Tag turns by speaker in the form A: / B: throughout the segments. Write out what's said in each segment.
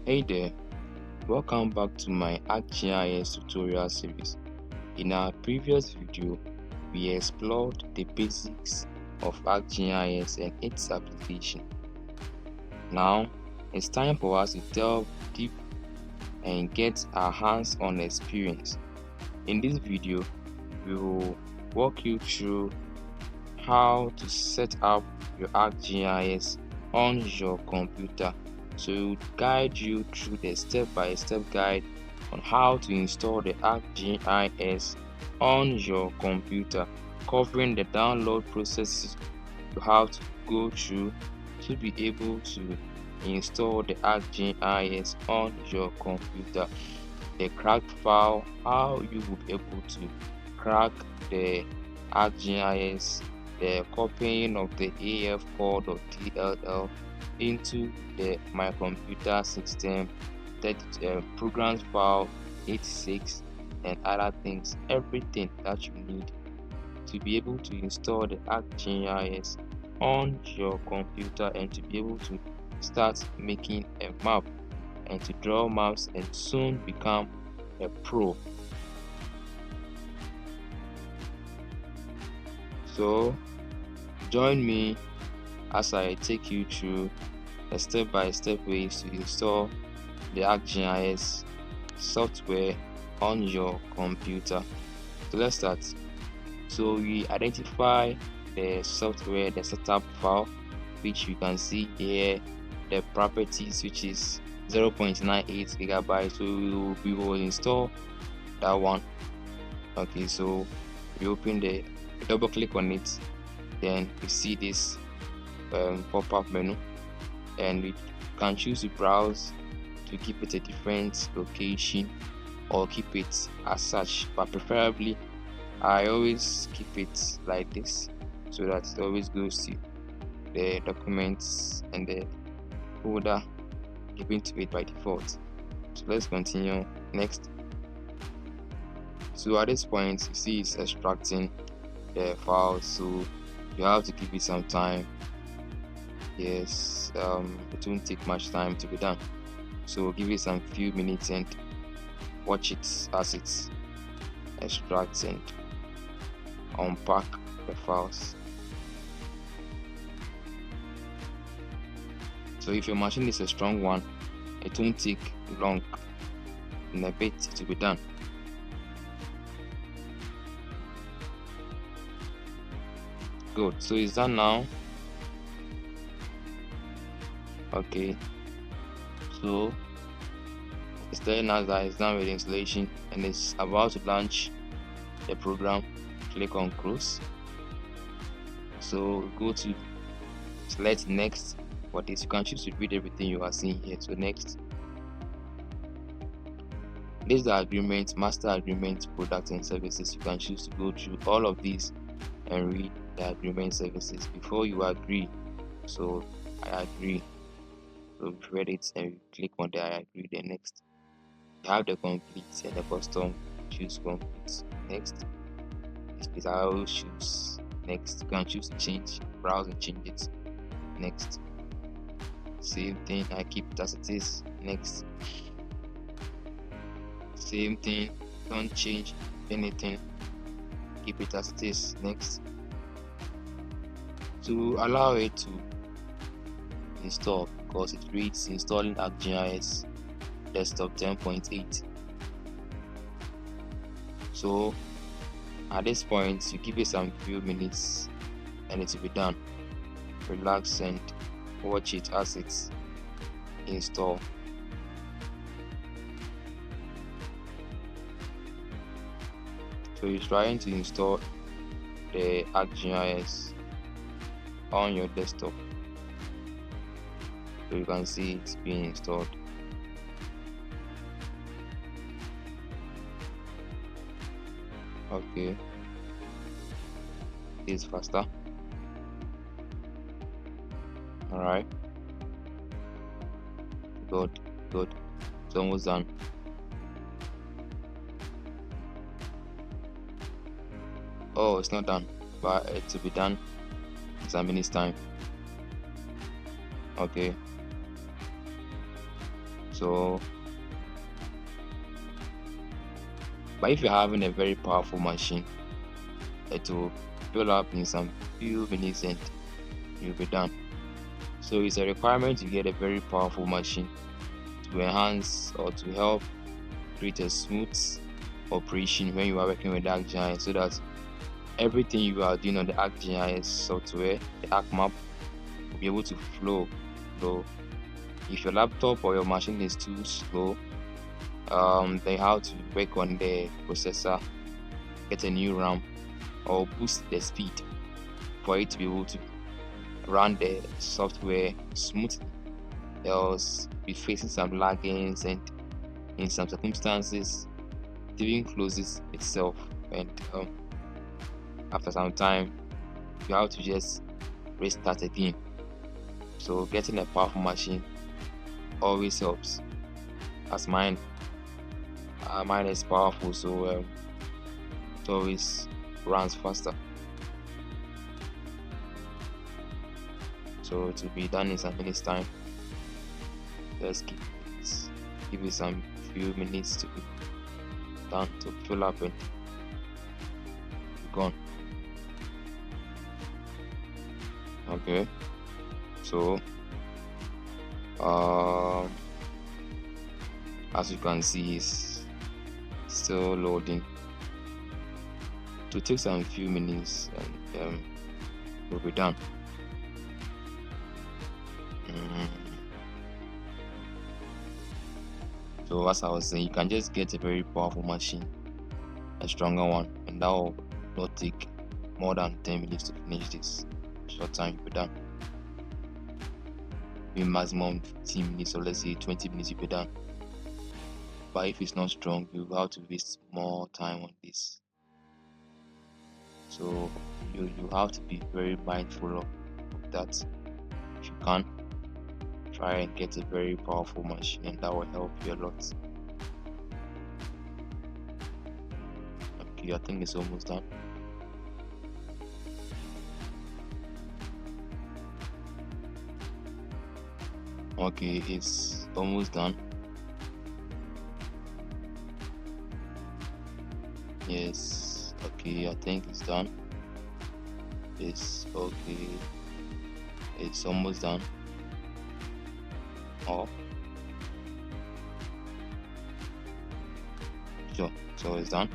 A: Hey there, welcome back to my ArcGIS tutorial series. In our previous video, we explored the basics of ArcGIS and its application. Now, it's time for us to delve deep and get our hands-on experience. In this video, we will walk you through how to set up your ArcGIS on your computer. So it will guide you through the step-by-step guide on how to install the ArcGIS on your computer, covering the download processes you have to go through to be able to install the ArcGIS on your computer. The cracked file, how you will be able to crack the ArcGIS, the copying of the AF code or DLL into the my computer system, that programs file 86 and other things, everything that you need to be able to install the ArcGIS on your computer and to be able to start making a map and to draw maps and soon become a pro. So join me as I take you through the step-by-step ways to install the ArcGIS software on your computer. So let's start. So we identify the software, the setup file, which you can see here, the properties, which is 0.98 gigabytes. So we will install that one. Okay, so we open the double click on it, then we see this pop-up menu, and we can choose to browse to keep it a different location or keep it as such, but preferably I always keep it like this so that it always goes to the documents and the folder given to it by default. So let's continue. Next. So at this point, you see it's extracting the file, so you have to give it some time. Yes, it won't take much time to be done, so give it some few minutes and watch it as it extracts and unpack the files. So if your machine is a strong one, it won't take long in a bit to be done. Good, so it's done now. Okay, so it's telling us that it's done with the installation and it's about to launch the program. Click on close. So go to select next. For this, you can choose to read everything you are seeing here. So next, this is the agreement, master agreement, products and services. You can choose to go through all of these and read the agreement services before you agree. So I agree. So we read it and we click on the I agree. Then next, you have the complete and the custom. Choose complete. Next, this I will choose next. You can choose to change, browse and change it. Next, same thing, I keep it as it is. Next, same thing, don't change anything, keep it as it is. Next, to allow it to install, because it reads installing ArcGIS desktop 10.8. so at this point you give it some few minutes and it will be done. Relax and watch it as it's installed. So you're trying to install the ArcGIS on your desktop. So you can see it's being installed. Okay, it's faster. Alright, good, it's almost done. Oh, it's not done, but it will be done in some minutes time. Okay, So but if you're having a very powerful machine, it will fill up in some few minutes and you'll be done. So it's a requirement to get a very powerful machine to enhance or to help create a smooth operation when you are working with ArcGIS, so that everything you are doing on the ArcGIS software, the ArcMap, will be able to flow. If your laptop or your machine is too slow, then how to work on the processor, get a new RAM, or boost the speed for it to be able to run the software smoothly. Else be facing some laggings, and in some circumstances it even closes itself, and after some time you have to just restart again. So getting a powerful machine always helps, as mine is powerful, so it always runs faster. So it will be done in some minutes time. Just give it some few minutes to be done, to fill up and be gone. Okay, so as you can see, it's still loading. To take some few minutes and we'll be done. So as I was saying, you can just get a very powerful machine, a stronger one, and that will not take more than 10 minutes to finish this. Short time, you'll be done. In maximum 15 minutes, or let's say 20 minutes, you'll be done. But if it's not strong, you have to waste more time on this. So you have to be very mindful of that. If you can, try and get a very powerful machine, and that will help you a lot. Okay, I think it's almost done. Okay, it's almost done. Yes, okay, I think it's done. It's okay, it's almost done. Oh, sure, so it's done.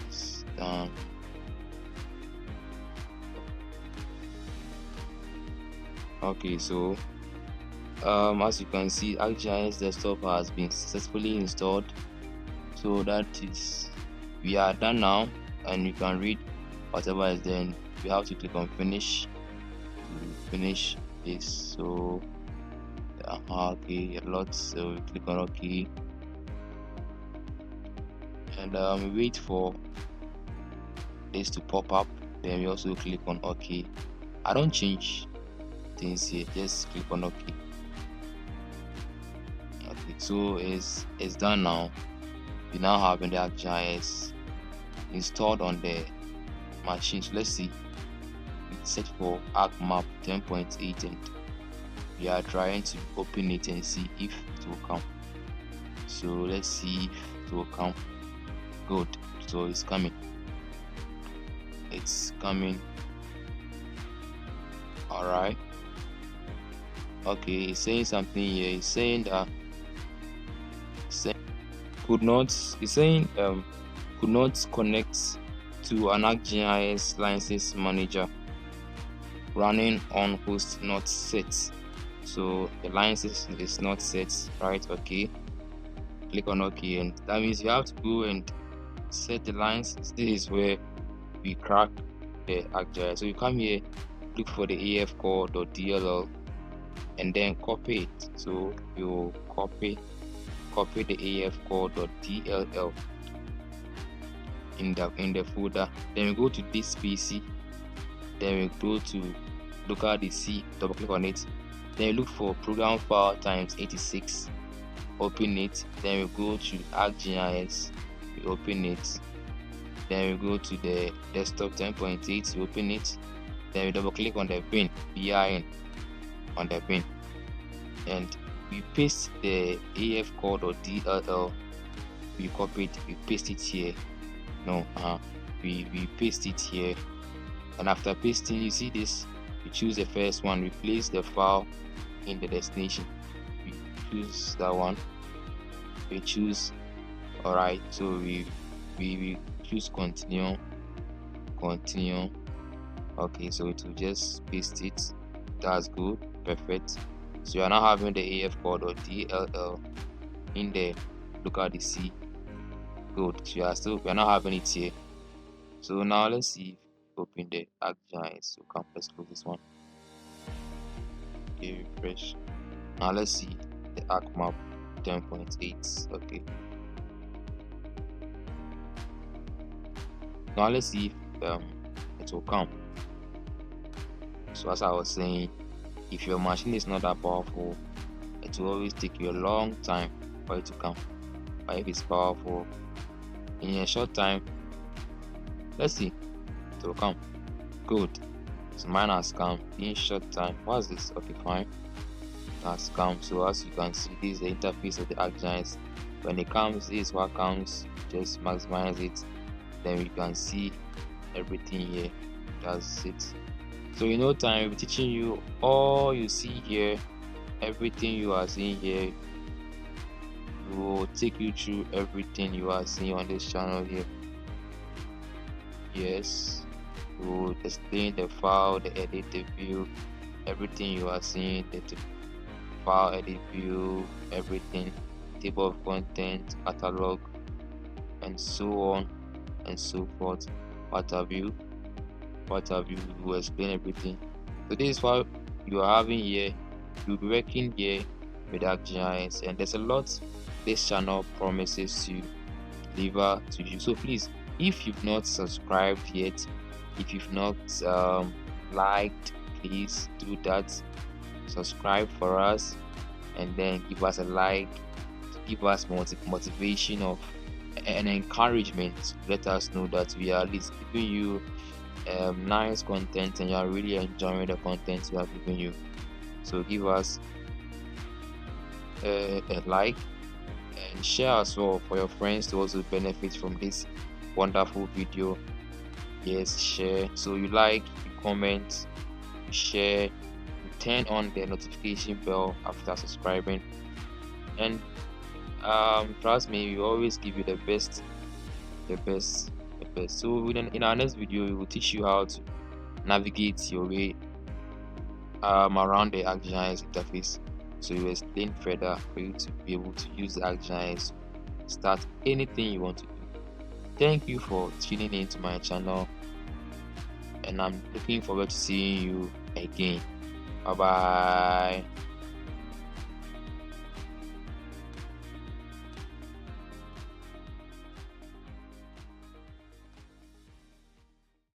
A: It's done. Okay, so as you can see, ArcGIS desktop has been successfully installed. So that is, we are done now, and you can read whatever is there. You have to click on finish to finish this. So okay, a lot. So we click on OK, and we wait for this to pop up. Then we also click on OK. I don't change things here, just click on OK. Okay, so it's done now. We now have the ArcGIS installed on the machine. So let's see, it's set for ArcMap 10.8, and we are trying to open it and see if it will come. So let's see if it will come. Good, so it's coming. It's coming. Alright. Okay, it's saying something here. It's saying that could not connect to an ArcGIS license manager running on host not set. So the license is not set, right? Okay, click on OK, and that means you have to go and set the license. This is where we crack the ArcGIS. So you come here, look for the afcore.dll, and then copy it. So you copy the afcore.dll in the folder. Then we go to this PC, then we go to local DC, double click on it, then you look for program file times 86, open it, then we go to ArcGIS, we open it, then we go to the desktop 10.8, we open it, then we double click on the bin, BIN on the bin, and we paste the AF code or DLL, we copy it, we paste it here. No, we paste it here, and after pasting, you see this, we choose the first one, replace the file in the destination. We choose that one, we choose, all right, so we choose continue. Okay, so it will just paste it. That's good, perfect. So you are now having the AF code or DLL in there. Look at the C. Good. So we are not having it here. So now let's see if open the ArcGIS. So let's close this one. Okay, refresh. Now let's see the ArcMap 10.8. Okay. Now let's see if it will come. So as I was saying, if your machine is not that powerful, it will always take you a long time for it to come. But if it's powerful, in a short time, let's see, it will come. Good. So mine has come in short time. What's this? Okay, fine. It has come. So as you can see, this is the interface of the ArcGIS. When it comes, this is what comes. Just maximize it. Then we can see everything here. That's it. So in no time, we'll be teaching you all you see here, everything you are seeing here. We will take you through everything you are seeing on this channel here. Yes, we will explain the file, the edit, the view, everything you are seeing, the file, edit, view, everything, table of content, catalog, and so on and so forth. What have you? We will explain everything. So this is what you are having here. You'll be working here with ArcGIS, and there's a lot this channel promises to deliver to you. So please, if you've not subscribed yet, if you've not liked, please do that. Subscribe for us, and then give us a like, give us motivation of and encouragement. Let us know that we are at least giving you nice content and you are really enjoying the content we are giving you. So give us a like and share as well for your friends to also benefit from this wonderful video. Yes, share. So you like, you comment, you share, you turn on the notification bell after subscribing, and trust me, we always give you the best. So in our next video, we will teach you how to navigate your way around the ArcGIS interface. So we will explain further for you to be able to use the ArcGIS, start anything you want to do. Thank you for tuning in to my channel, and I'm looking forward to seeing you again. Bye bye.